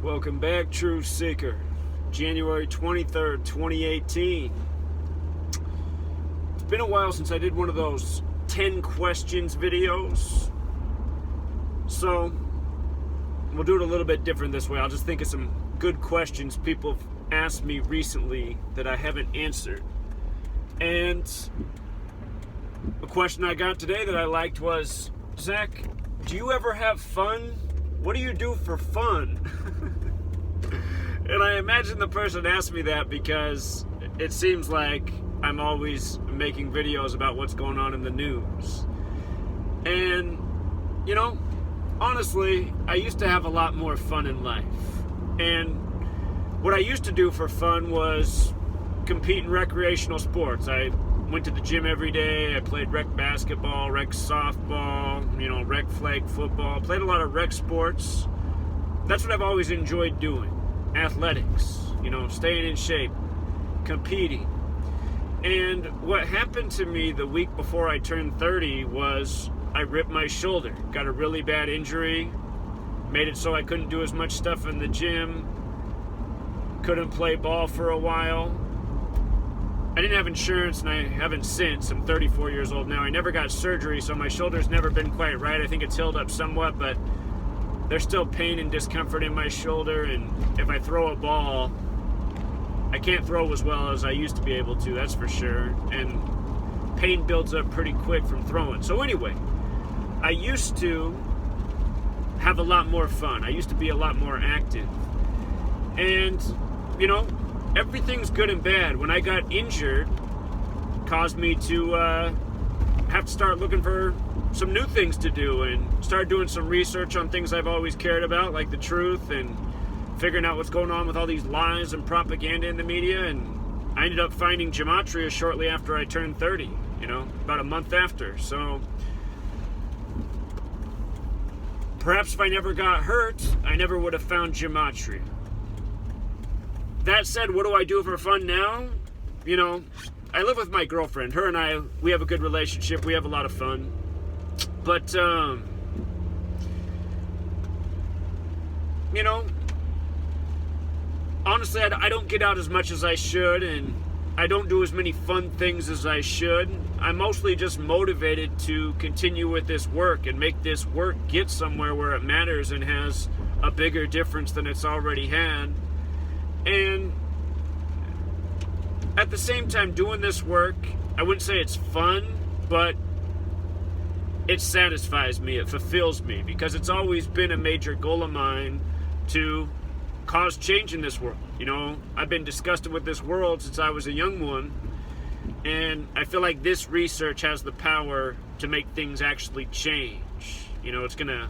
Welcome back, Truth Seeker. January 23rd, 2018. It's been a while since I did one of those 10 questions videos. So, we'll do it a little bit different this way. I'll just think of some good questions people have asked me recently that I haven't answered. And a question I got today that I liked was, Zach, do you ever have fun? What do you do for fun? And I imagine the person asked me that because it seems like I'm always making videos about what's going on in the news. And, you know, honestly, I used to have a lot more fun in life. And what I used to do for fun was compete in recreational sports. I went to the gym every day. I played rec basketball, rec softball, rec flag football. Played a lot of rec sports. That's what I've always enjoyed doing. Athletics, staying in shape, competing. And what happened to me the week before I turned 30 was I ripped my shoulder. Got a really bad injury. Made it so I couldn't do as much stuff in the gym. Couldn't play ball for a while. I didn't have insurance, and I haven't since. I'm 34 years old now. I never got surgery, so my shoulder's never been quite right. I think it's healed up somewhat, but there's still pain and discomfort in my shoulder, and if I throw a ball, I can't throw as well as I used to be able to, that's for sure, and pain builds up pretty quick from throwing. So anyway, I used to have a lot more fun. I used to be a lot more active. And, everything's good and bad. When I got injured, it caused me to have to start looking for some new things to do and start doing some research on things I've always cared about, like the truth, and figuring out what's going on with all these lies and propaganda in the media. And I ended up finding Gematria shortly after I turned 30, about a month after. So perhaps if I never got hurt, I never would have found Gematria. That said, what do I do for fun now? I live with my girlfriend. Her and I, we have a good relationship. We have a lot of fun. But, honestly, I don't get out as much as I should, and I don't do as many fun things as I should. I'm mostly just motivated to continue with this work and make this work get somewhere where it matters and has a bigger difference than it's already had. And at the same time, doing this work, I wouldn't say it's fun, but it satisfies me, it fulfills me, because it's always been a major goal of mine to cause change in this world. I've been disgusted with this world since I was a young one, and I feel like this research has the power to make things actually change. It's gonna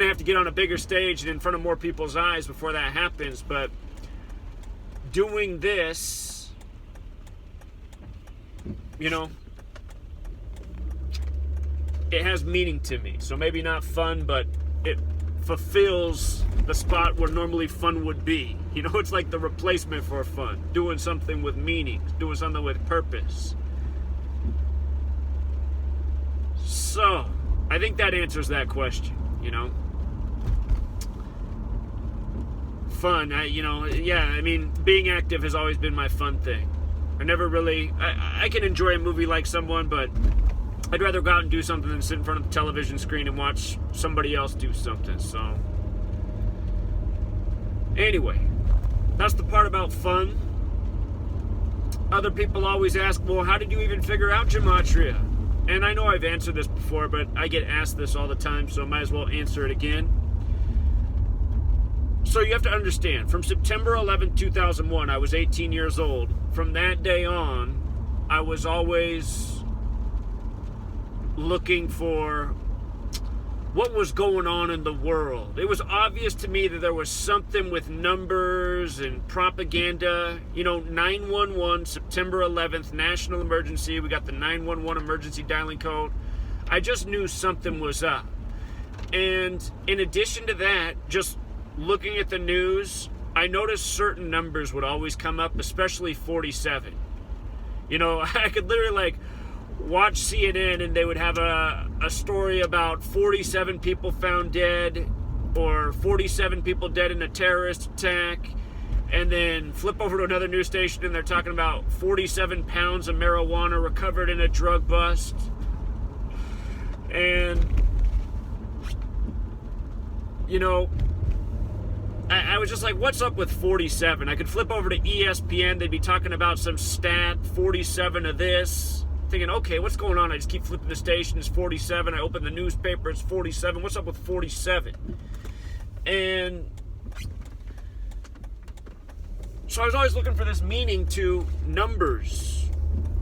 have to get on a bigger stage and in front of more people's eyes before that happens, but doing this, it has meaning to me. So maybe not fun, but it fulfills the spot where normally fun would be. It's like the replacement for fun. Doing something with meaning, doing something with purpose. So, I think that answers that question, Fun, being active has always been my fun thing. I can enjoy a movie like someone, but I'd rather go out and do something than sit in front of the television screen and watch somebody else do something. So, anyway, that's the part about fun. Other people always ask, well, how did you even figure out Gematria? And I know I've answered this before, but I get asked this all the time, so I might as well answer it again. So you have to understand, from September 11, 2001, I was 18 years old. From that day on, I was always looking for what was going on in the world. It was obvious to me that there was something with numbers and propaganda. 911, September 11th, national emergency. We got the 911 emergency dialing code. I just knew something was up. And in addition to that, just looking at the news, I noticed certain numbers would always come up, especially 47. I could literally watch CNN and they would have a story about 47 people found dead or 47 people dead in a terrorist attack, and then flip over to another news station and they're talking about 47 pounds of marijuana recovered in a drug bust. And, you know, I was just like, what's up with 47? I could flip over to ESPN, they'd be talking about some stat, 47 of this. Thinking, okay, what's going on? I just keep flipping the station, it's 47. I open the newspaper, it's 47. What's up with 47? And so I was always looking for this meaning to numbers.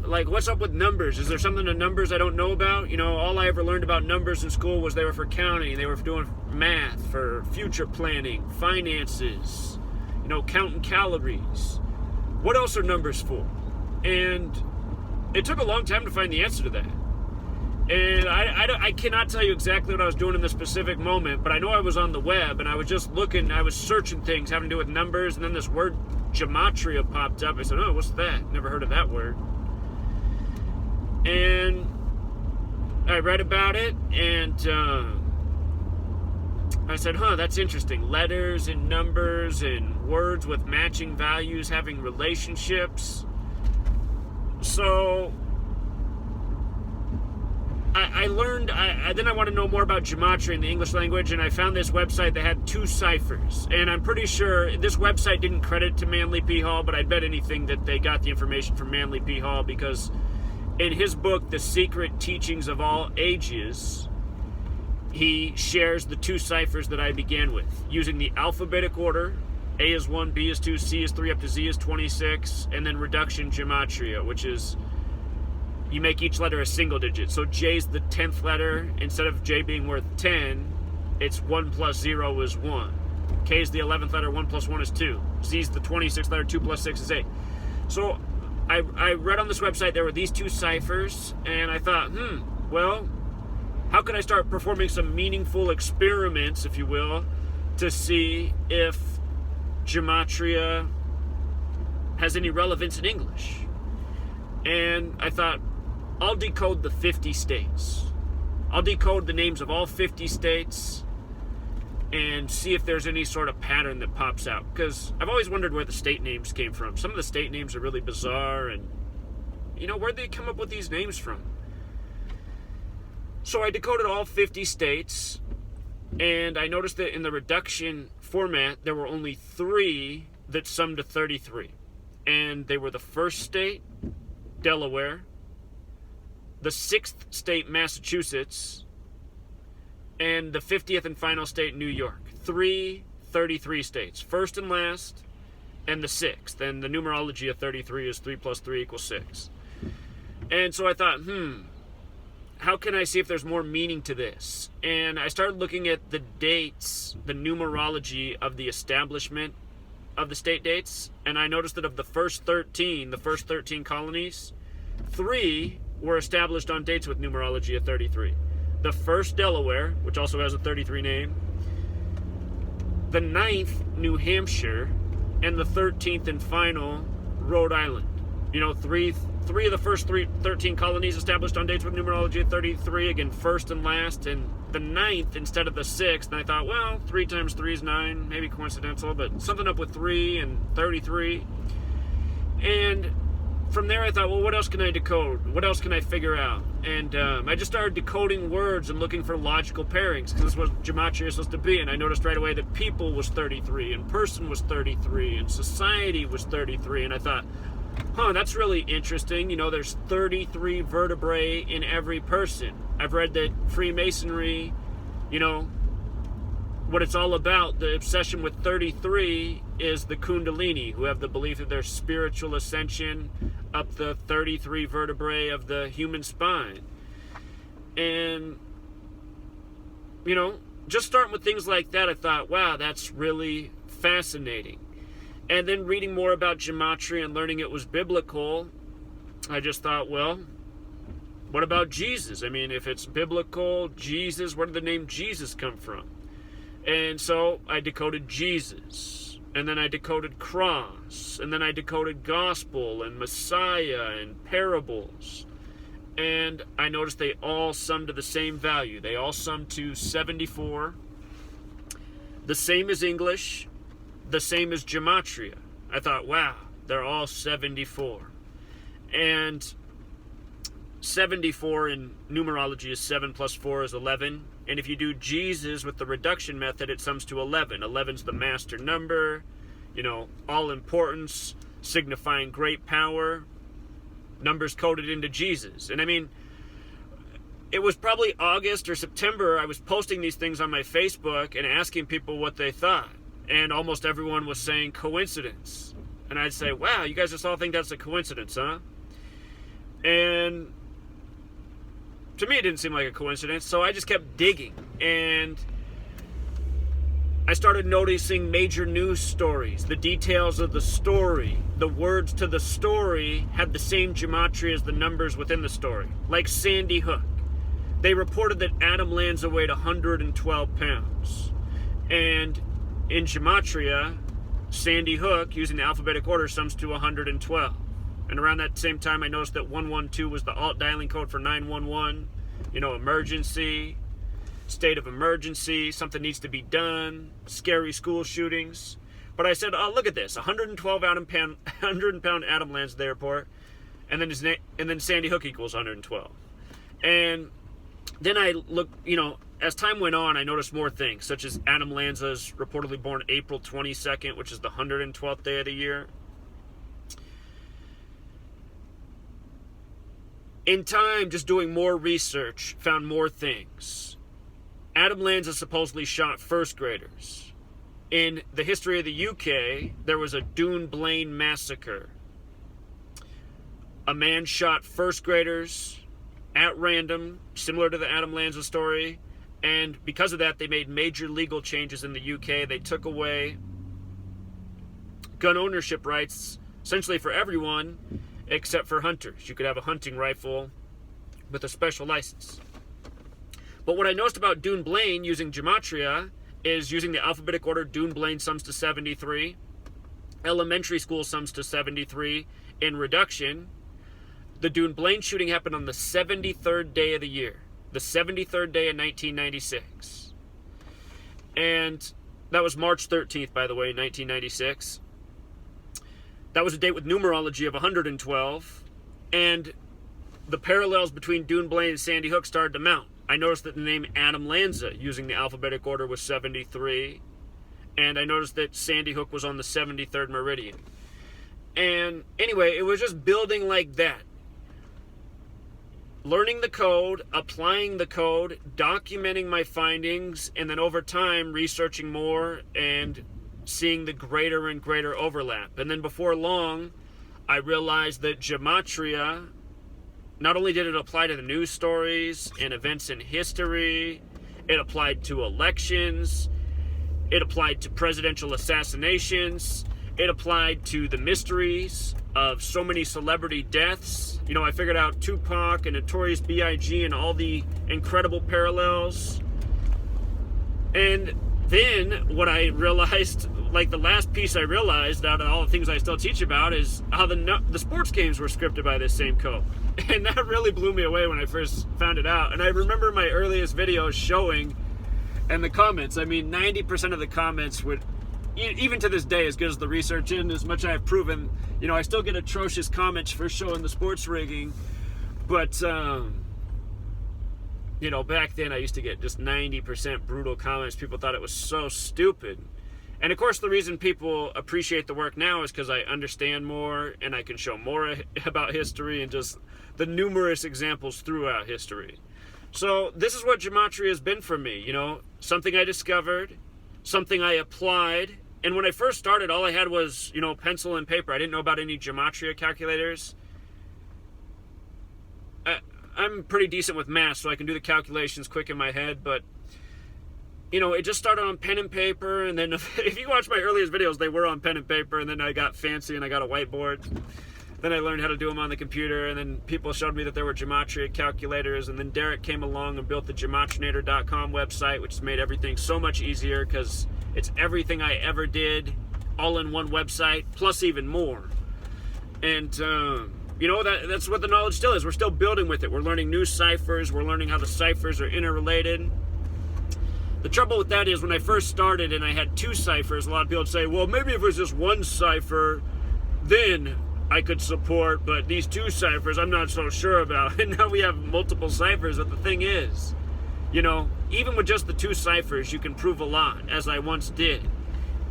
Like, what's up with numbers? Is there something to numbers I don't know about? You know, all I ever learned about numbers in school was they were for counting, they were for doing math, for future planning, finances, you know, counting calories. What else are numbers for? And it took a long time to find the answer to that. And I cannot tell you exactly what I was doing in the specific moment, but I know I was on the web, and I was just looking, I was searching things having to do with numbers, and then this word Gematria popped up. I said, oh, what's that? Never heard of that word. And I read about it, and I said, that's interesting. Letters and numbers and words with matching values having relationships. So I learned, then I want to know more about Gematria in the English language, and I found this website that had 2 ciphers. And I'm pretty sure this website didn't credit to Manly P. Hall, but I'd bet anything that they got the information from Manly P. Hall, because in his book, The Secret Teachings of All Ages, he shares the 2 ciphers that I began with, using the alphabetic order. A is 1, B is 2, C is 3, up to Z is 26, and then reduction Gematria, which is you make each letter a single digit. So J's the 10th letter. Instead of J being worth 10, it's 1 plus 0 is 1. K is the 11th letter, 1 plus 1 is 2. Z is the 26th letter, 2 plus 6 is 8. So I read on this website there were these 2 ciphers, and I thought, well, how can I start performing some meaningful experiments, if you will, to see if Gematria has any relevance in English? And I thought, I'll decode the 50 states. I'll decode the names of all 50 states and see if there's any sort of pattern that pops out. Because I've always wondered where the state names came from. Some of the state names are really bizarre, and, you know, where'd they come up with these names from? So I decoded all 50 states, and I noticed that in the reduction format, there were only 3 that summed to 33. And they were the first state, Delaware, the 6th state, Massachusetts, and the 50th and final state, New York. 33 states. First and last, and the 6th. And the numerology of 33 is 3 plus 3 equals 6. And so I thought, how can I see if there's more meaning to this? And I started looking at the dates, the numerology of the establishment of the state dates, and I noticed that of the first 13 colonies, 3 were established on dates with numerology of 33. The first, Delaware, which also has a 33 name, the 9th, New Hampshire, and the 13th and final, Rhode Island. You know, three of the first 13 colonies established on dates with numerology of 33, again, first and last, and the 9th instead of the 6th, and I thought, well, 3 times 3 is 9, maybe coincidental, but something up with 3 and 33. And from there I thought, well, what else can I decode? What else can I figure out? And I just started decoding words and looking for logical pairings, because this is what Gematria is supposed to be, and I noticed right away that people was 33, and person was 33, and society was 33, and I thought, that's really interesting. You know, there's 33 vertebrae in every person. I've read that Freemasonry, you know, what it's all about, the obsession with 33 is the Kundalini, who have the belief of their spiritual ascension up the 33 vertebrae of the human spine. And, you know, just starting with things like that, I thought, wow, that's really fascinating. And then reading more about Gematria and learning it was biblical, I just thought, well, what about Jesus? I mean, if it's biblical, Jesus, where did the name Jesus come from? And so I decoded Jesus, and then I decoded cross, and then I decoded gospel and Messiah and parables. And I noticed they all sum to the same value. They all sum to 74. the same as English, the same as Gematria. I thought, wow, they're all 74. And 74 in numerology is 7 plus 4 is 11. And if you do Jesus with the reduction method, it sums to 11. 11's the master number, all importance, signifying great power. Numbers coded into Jesus. And I mean, it was probably August or September, I was posting these things on my Facebook and asking people what they thought. And almost everyone was saying coincidence. And I'd say, wow, you guys just all think that's a coincidence, huh? And to me, it didn't seem like a coincidence, so I just kept digging. And I started noticing major news stories, the details of the story. The words to the story had the same gematria as the numbers within the story. Like Sandy Hook. They reported that Adam Lanza weighed 112 pounds. And in Gematria, Sandy Hook, using the alphabetic order, sums to 112. And around that same time, I noticed that 112 was the alt dialing code for 911. Emergency, state of emergency, something needs to be done, scary school shootings. But I said, oh, look at this, 112 100-pound Adam lands at the airport, and then Sandy Hook equals 112. And then I looked, as time went on, I noticed more things, such as Adam Lanza's reportedly born April 22nd, which is the 112th day of the year. In time, just doing more research, found more things. Adam Lanza supposedly shot first graders. In the history of the UK, there was a Doon Blaine massacre. A man shot first graders at random, similar to the Adam Lanza story, and because of that, they made major legal changes in the UK. They took away gun ownership rights, essentially for everyone, except for hunters. You could have a hunting rifle with a special license. But what I noticed about Doon Blaine using Gematria is using the alphabetic order, Doon Blaine sums to 73. Elementary school sums to 73. In reduction, the Doon Blaine shooting happened on the 73rd day of the year. The 73rd day of 1996. And that was March 13th, by the way, 1996. That was a date with numerology of 112, and the parallels between Doon Blaine and Sandy Hook started to mount. I noticed that the name Adam Lanza, using the alphabetic order, was 73, and I noticed that Sandy Hook was on the 73rd meridian. And anyway, it was just building like that. Learning the code, applying the code, documenting my findings, and then over time researching more and seeing the greater and greater overlap. And then before long, I realized that Gematria, not only did it apply to the news stories and events in history, it applied to elections, it applied to presidential assassinations, it applied to the mysteries of so many celebrity deaths. I figured out Tupac and Notorious B.I.G. and all the incredible parallels. And then what I realized, like the last piece I realized out of all the things I still teach about, is how the sports games were scripted by this same code. And that really blew me away when I first found it out. And I remember my earliest videos showing, and the comments, 90% of the comments would, even to this day, as good as the research and as much I have proven, I still get atrocious comments for showing the sports rigging. But, back then I used to get just 90% brutal comments. People thought it was so stupid. And of course, the reason people appreciate the work now is because I understand more and I can show more about history and just the numerous examples throughout history. So this is what Gematria has been for me, something I discovered, something I applied. And when I first started, all I had was, pencil and paper. I didn't know about any Gematria calculators. I'm pretty decent with math, so I can do the calculations quick in my head, but it just started on pen and paper, and then if you watch my earliest videos, they were on pen and paper, and then I got fancy and I got a whiteboard. Then I learned how to do them on the computer, and then people showed me that there were Gematria calculators, and then Derek came along and built the Gematrinator.com website, which has made everything so much easier because it's everything I ever did all in one website, plus even more. And, that's what the knowledge still is. We're still building with it. We're learning new ciphers. We're learning how the ciphers are interrelated. The trouble with that is when I first started and I had 2 ciphers, a lot of people would say, well, maybe if it was just 1 cipher, then I could support, but these 2 ciphers I'm not so sure about. And now we have multiple ciphers, but the thing is, you know, even with just the 2 ciphers, you can prove a lot, as I once did.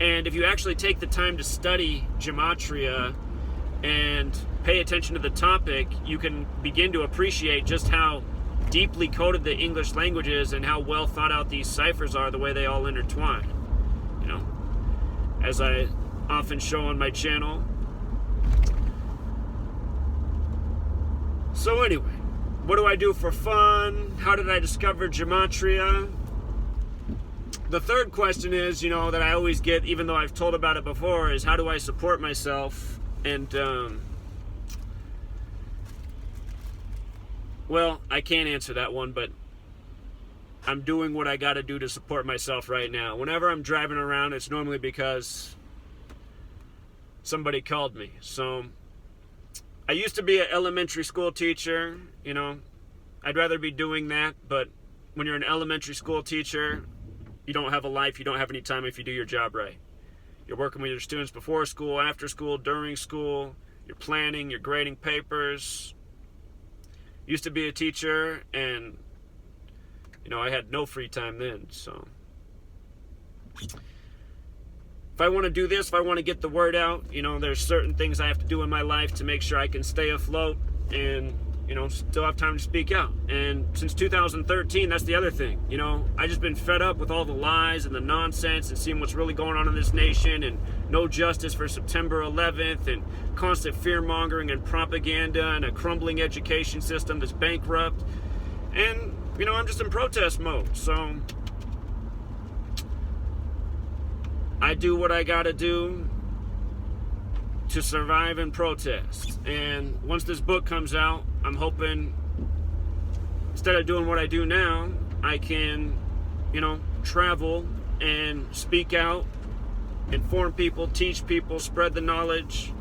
And if you actually take the time to study Gematria and pay attention to the topic, you can begin to appreciate just how deeply coded the English language is and how well thought out these ciphers are, the way they all intertwine. You know, as I often show on my channel. So anyway, what do I do for fun? How did I discover Gematria? The third question is, you know, that I always get, even though I've told about it before, is how do I support myself? And, well, I can't answer that one, but I'm doing what I got to do to support myself right now. Whenever I'm driving around, it's normally because somebody called me. So I used to be an elementary school teacher, you know. I'd rather be doing that, but when you're an elementary school teacher, you don't have a life, you don't have any time if you do your job right. You're working with your students before school, after school, during school. You're planning, you're grading papers. Used to be a teacher, and, you know, I had no free time then, so. If I want to do this, if I want to get the word out, you know, there's certain things I have to do in my life to make sure I can stay afloat and, you know, still have time to speak out. And since 2013, that's the other thing. You know, I just been fed up with all the lies and the nonsense and seeing what's really going on in this nation, and no justice for September 11th, and constant fear-mongering and propaganda, and a crumbling education system that's bankrupt. And, you know, I'm just in protest mode. So I do what I gotta do to survive and protest. And once this book comes out, I'm hoping, instead of doing what I do now, I can, you know, travel and speak out, inform people, teach people, spread the knowledge,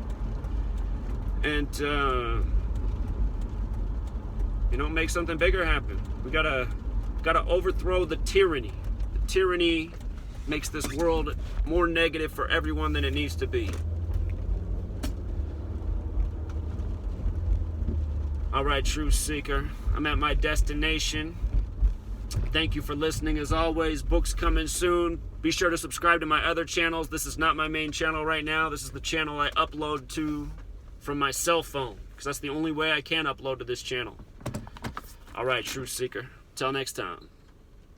and, you know, make something bigger happen. We gotta overthrow the tyranny. The tyranny makes this world more negative for everyone than it needs to be. All right, truth seeker, I'm at my destination. Thank you for listening. As always, books coming soon. Be sure to subscribe to my other channels. This is not my main channel right now. This is the channel I upload to from my cell phone, because that's the only way I can upload to this channel. All right, truth seeker. Till next time.